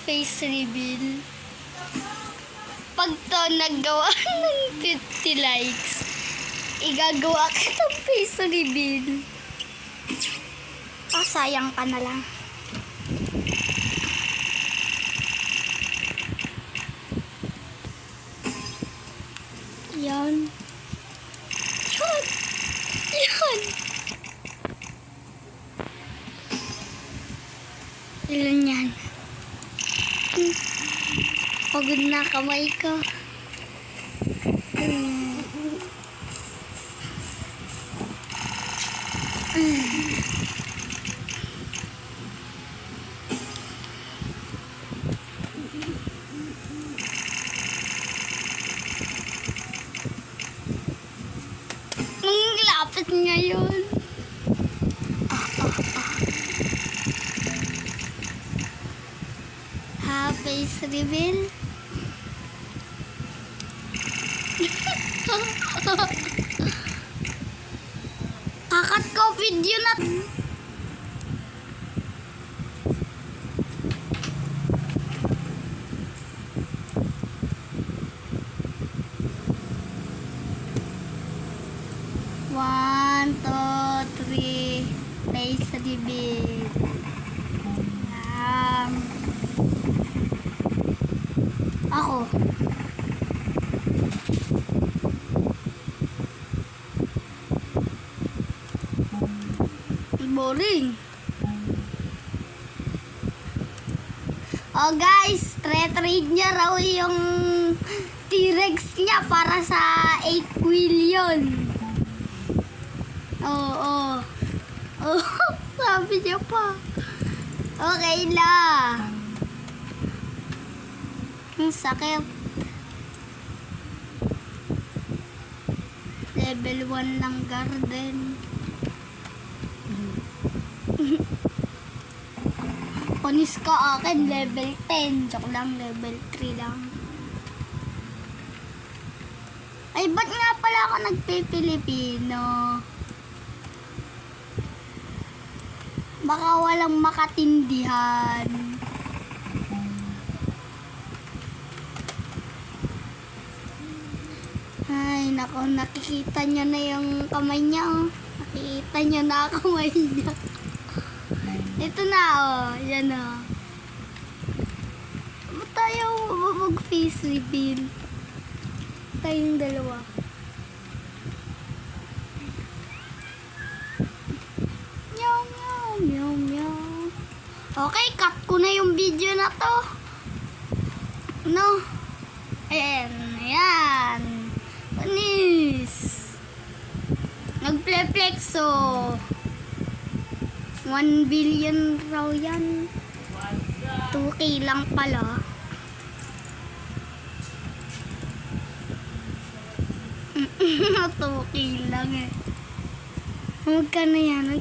face reveal. Pag to naggawa ng 50 likes, igagawa kita ng face reveal. Sayang ka na lang. Yan. Yan. Ilan yan? Pagod na kamay ko. Ang lapit ngayon. Face reveal. Kakat ko video na. One, two, three. Face reveal. Ako. Boring. Oh guys, trade niya raw yung T-Rex niya para sa 8 billion. Oh. Sabi niya pa. Okay lang. Ang sakit. Level 1 lang garden. Panis ka akin, level 10. Joke lang, level 3 lang. Ay, ba't nga pala ako nagpipilipino? Baka walang makatindihan. Ay, nako, nakikita niya na yung kamay niya. Oh. Nakikita niya na kamay niya. Ito na, oh. Yan, oh. Ba't tayo mag-face reveal? Tayong dalawa. Meow, meow, meow, meow. Okay, cut ko na yung video na to. No. Ayan. Panis. Nagple-flexo. 1 billion raw yan. 2K lang pala. Okay lang eh. Magkano yan?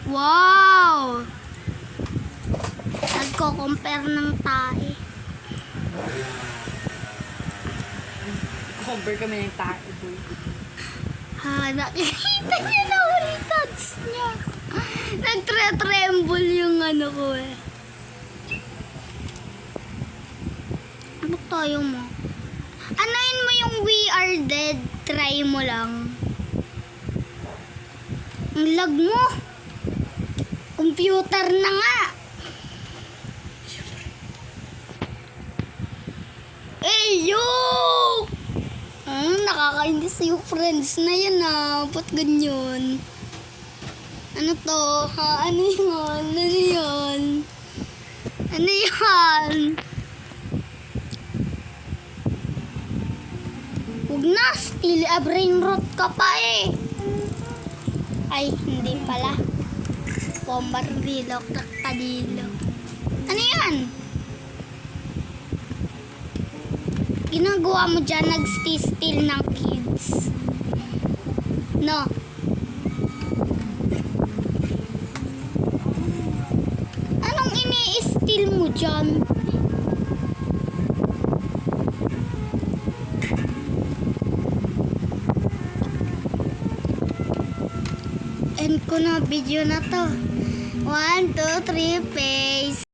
Wow! Nagko-compare ng tae. Compare kami ng tae, boy. Nakikita niya na ulitats niya. Nagtre-tremble yung ano ko eh. Ano tayo mo? Anuin mo yung We Are Dead. Try mo lang. Ang lag mo. Computer na nga. Yo! Nakakainis yung friends na yan Ba't ganyan? Ano to? Ano yun? Huwag na, still a brain rot ka pa eh. Ay, hindi pala. Bombardilo, kraktadilo. Ano yan? Ginagawa mo dyan, nag-steal ng kids. No. Anong ini-steal mo dyan? end ko na video na to. 1, 2, 3, face.